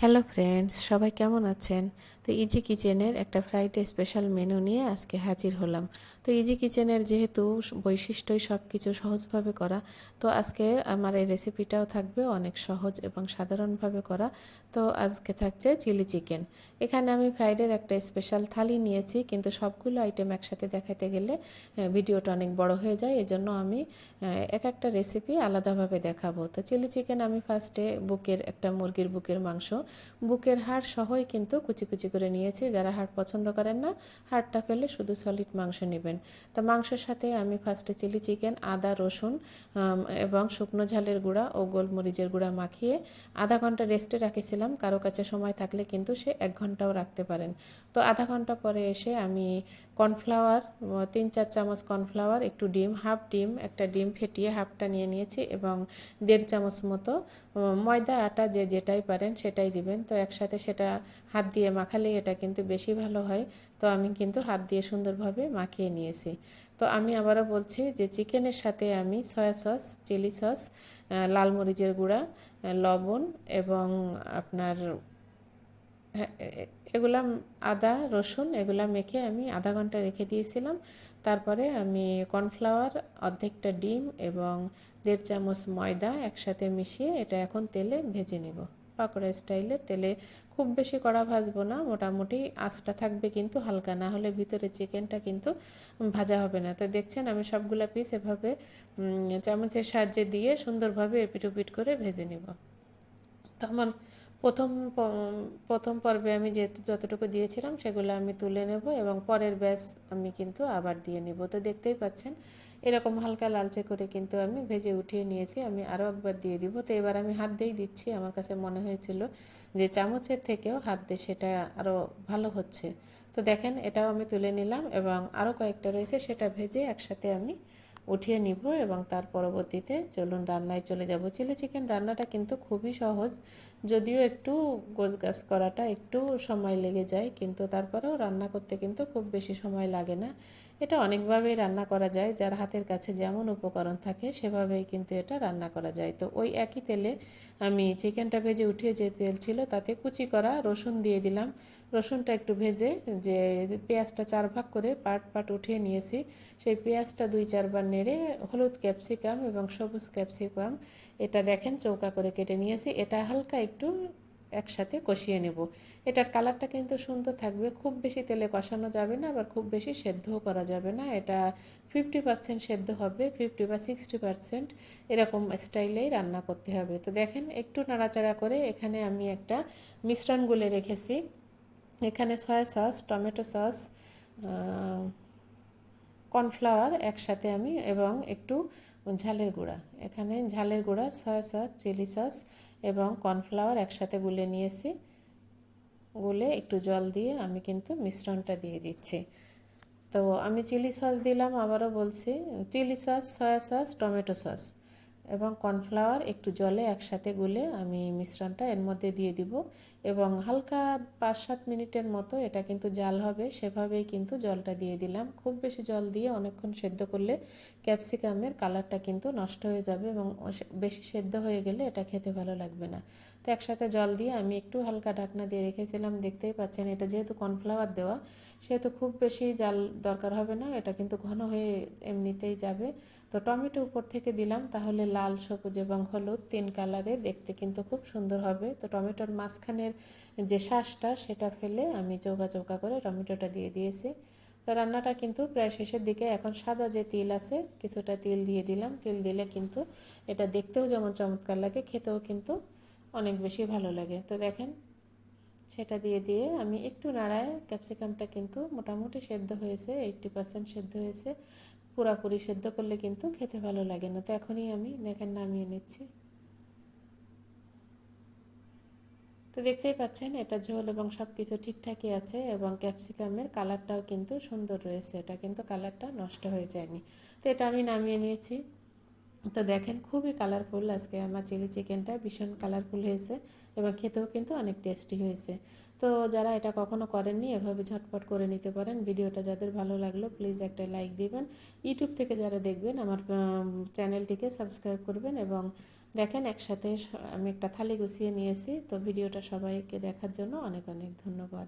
Hello friends, সবাই কেমন আছেন? তো ইজি কিচেনের একটা ফ্রাইডে স্পেশাল মেনু নিয়ে আজকে হাজির হলাম। তো ইজি কিচেনের যেহেতু বৈশিষ্ট্যই সব কিছু সহজভাবে করা, তো আজকে আমার এই রেসিপিটাও থাকবে অনেক সহজ এবং সাধারণভাবে করা। তো আজকে থাকছে চিলি চিকেন। এখানে আমি ফ্রাইডের একটা স্পেশাল থালি নিয়েছি, কিন্তু সবগুলো আইটেম একসাথে দেখাতে গেলে ভিডিওটা অনেক বড় হয়ে যায়। এজন্য আমি এক একটা রেসিপি আলাদাভাবে দেখাবো। তো চিলি চিকেন আমি ফার্স্টে একটা মুরগির বুকের মাংস, বুকের হাড় সহই কিন্তু কুচি কুচি করে নিয়েছি। যারা হাড় পছন্দ করেন না, হাড়টা ফেলে শুধু সলিড মাংস নেবেন। তো মাংসের সাথে আমি ফার্স্টে চিলি চিকেন, আদা, রসুন এবং শুকনো ঝালের গুঁড়া ও গোলমরিচের গুঁড়া মাখিয়ে আধা ঘন্টা রেস্টে রাখেছিলাম। কারো কাছে সময় থাকলে কিন্তু সে 1 ঘন্টাও রাখতে পারেন। তো আধা ঘন্টা পরে এসে আমি কর্নফ্লাওয়ার 3-4 চামচ কর্নফ্লাওয়ার, একটু ডিম, হাফ ডিম, একটা ডিম ফেটিয়ে হাফটা নিয়ে নিয়েছি এবং 1.5 চামচ মতো ময়দা, আটা যে যেটাই পারেন সেটাই দিবেন। তো একসাথে সেটা হাত দিয়ে মাখালে এটা কিন্তু বেশি ভালো হয়। তো আমি কিন্তু হাত দিয়ে সুন্দরভাবে মাখিয়ে নিয়েছি। তো আমি আবারও বলছি যে চিকেনের সাথে আমি সয়া সস, চিলি সস, লাল মরিচের গুঁড়া, লবণ এবং আপনার হ্যাঁ, এগুলা আদা, রসুন এগুলা মেখে আমি আধা ঘন্টা রেখে দিয়েছিলাম। তারপরে আমি কর্নফ্লাওয়ার, অর্ধেকটা ডিম এবং 1.5 চামচ ময়দা একসাথে মিশিয়ে এটা এখন তেলে ভেজে নেব। পাকোড়া স্টাইলের তেলে, খুব বেশি কড়া ভাজবো না, মোটামুটি আঁচটা থাকবে কিন্তু হালকা, না হলে ভিতরে চিকেনটা কিন্তু ভাজা হবে না। তো দেখছেন আমি সবগুলা পিস এভাবে চামচের সাহায্যে দিয়ে সুন্দরভাবে এপিট ওপিট করে ভেজে নেব। তো আমার প্রথম প্রথম পর্বে আমি যতটুকু দিয়েছিলাম সেগুলো আমি তুলে নেব এবং পরের ব্যাচ আমি কিন্তু আবার দিয়ে নেব। তো দেখতেই পাচ্ছেন এরকম হালকা লালচে করে কিন্তু আমি ভেজে উঠিয়ে নিয়েছি। আমি আরও একবার দিয়ে দিব। তো এবার আমি হাত দিয়েই দিচ্ছি। আমার কাছে মনে হয়েছিল যে চামচের থেকেও হাত দিয়ে সেটা আরও ভালো হচ্ছে। তো দেখেন এটাও আমি তুলে নিলাম এবং আরও কয়েকটা রয়েছে, সেটা ভেজে একসাথে আমি উঠিয়ে নিব এবং তার পরবর্তীতে চলুন রান্নায় চলে যাব। চিলি চিকেন রান্নাটা কিন্তু খুবই সহজ, যদিও একটু গোছগাছ করাটা একটু সময় লেগে যায়, কিন্তু তারপরেও রান্না করতে কিন্তু খুব বেশি সময় লাগে না। এটা অনেকভাবেই রান্না করা যায়, যার হাতের কাছে যেমন উপকরণ থাকে সেভাবেই কিন্তু এটা রান্না করা যায়। তো ওই একই তেলে আমি চিকেনটা ভেজে উঠিয়ে যে তেল ছিল তাতে কুচি করা রসুন দিয়ে দিলাম। রসুনটা একটু ভেজে যে পেঁয়াজটা 4 ভাগ করে পাট পাট উঠিয়ে নিয়েছি, সেই পেঁয়াজটা 2-4 বার নেড়ে হলুদ ক্যাপসিকাম এবং সবুজ ক্যাপসিকাম এটা দেখেন চৌকা করে কেটে নিয়েছি, এটা হালকা একটু একসাথে কষিয়ে নেব। এটার কালারটা কিন্তু সুন্দর থাকবে, খুব বেশি তেলে কষানো যাবে না, আবার খুব বেশি সেদ্ধও করা যাবে না। এটা 50% সেদ্ধ হবে, 50 বা 60% এরকম স্টাইলেই রান্না করতে হবে। তো দেখেন একটু নাড়াচাড়া করে এখানে আমি একটা মিশ্রণ গুলে রেখেছি। এখানে soya sauce, tomato sauce, cornflour একসাথে আমি এবং একটু ঝালের গুঁড়া, এখানে ঝালের গুঁড়া, সয়া সস, চিলি সস এবং কর্নফ্লাওয়ার একসাথে গুলে নিয়েছি। গুলে একটু জল দিয়ে আমি কিন্তু মিশ্রণটা দিয়ে দিচ্ছি। তো আমি চিলি সস দিলাম, আবারও বলছি, chili sauce, soya sauce, tomato sauce এবং কর্নফ্লাওয়ার একটু জলে একসাথে গুলে আমি মিশ্রণটা এর মধ্যে দিয়ে দিব এবং হালকা 5-7 মিনিটের মতো এটা কিন্তু জাল হবে, সেভাবেই কিন্তু জলটা দিয়ে দিলাম। খুব বেশি জল দিয়ে অনেকক্ষণ সেদ্ধ করলে ক্যাপসিকামের কালারটা কিন্তু নষ্ট হয়ে যাবে এবং বেশি সেদ্ধ হয়ে গেলে এটা খেতে ভালো লাগবে না। তো একসাথে জল দিয়ে আমি একটু হালকা ঢাকনা দিয়ে রেখেছিলাম। দেখতেই পাচ্ছেন এটা যেহেতু কর্নফ্লাওয়ার দেওয়া, সেহেতু খুব বেশি জাল দরকার হবে না, এটা কিন্তু ঘন হয়ে এমনিতেই যাবে। তো টমেটো উপর থেকে দিলাম, তাহলে লাল, সবুজ এবং হলুদ 3 কালারে দেখতে কিন্তু খুব সুন্দর হবে। তো টমেটোর মাঝখানের যে শাঁসটা সেটা ফেলে আমি চৌকা চৌকা করে টমেটোটা দিয়ে দিয়েছি। তো রান্নাটা কিন্তু প্রায় শেষের দিকে। এখন সাদা যে তিল আছে কিছুটা তিল দিয়ে দিলাম। তিল দিলে কিন্তু এটা দেখতেও যেমন চমৎকার লাগে, খেতেও কিন্তু অনেক বেশি ভালো লাগে। তো দেখেন সেটা দিয়ে দিয়ে আমি একটু নাড়ায়, ক্যাপসিকামটা কিন্তু মোটামুটি সেদ্ধ হয়েছে, 80% সেদ্ধ হয়েছে। পুরাপুরি সেদ্ধ করলে কিন্তু খেতে ভালো লাগে না। তো এখনই আমি দেখেন নামিয়ে নিচ্ছি। তো দেখতেই পাচ্ছেন এটা ঝোল এবং সব কিছু ঠিকঠাকই আছে এবং ক্যাপসিকামের কালারটাও কিন্তু সুন্দর রয়েছে, এটা কিন্তু কালারটা নষ্ট হয়ে যায়নি। তো এটা আমি নামিয়ে নিয়েছি। তো দেখেন খুবই কালারফুল আজকে আমার চিলি চিকেনটা, ভীষণ কালারফুল হয়েছে এবং খেতেও কিন্তু অনেক টেস্টি হয়েছে। তো যারা এটা কখনো করেননি এভাবে ঝটপট করে নিতে পারেন। ভিডিওটা যাদের ভালো লাগলো প্লিজ একটা লাইক দিবেন। ইউটিউব থেকে যারা দেখবেন আমার চ্যানেলটিকে সাবস্ক্রাইব করবেন এবং দেখেন একসাথে আমি একটা থালি গুছিয়ে নিয়েছি। তো ভিডিওটা সবাইকে দেখার জন্য অনেক অনেক ধন্যবাদ।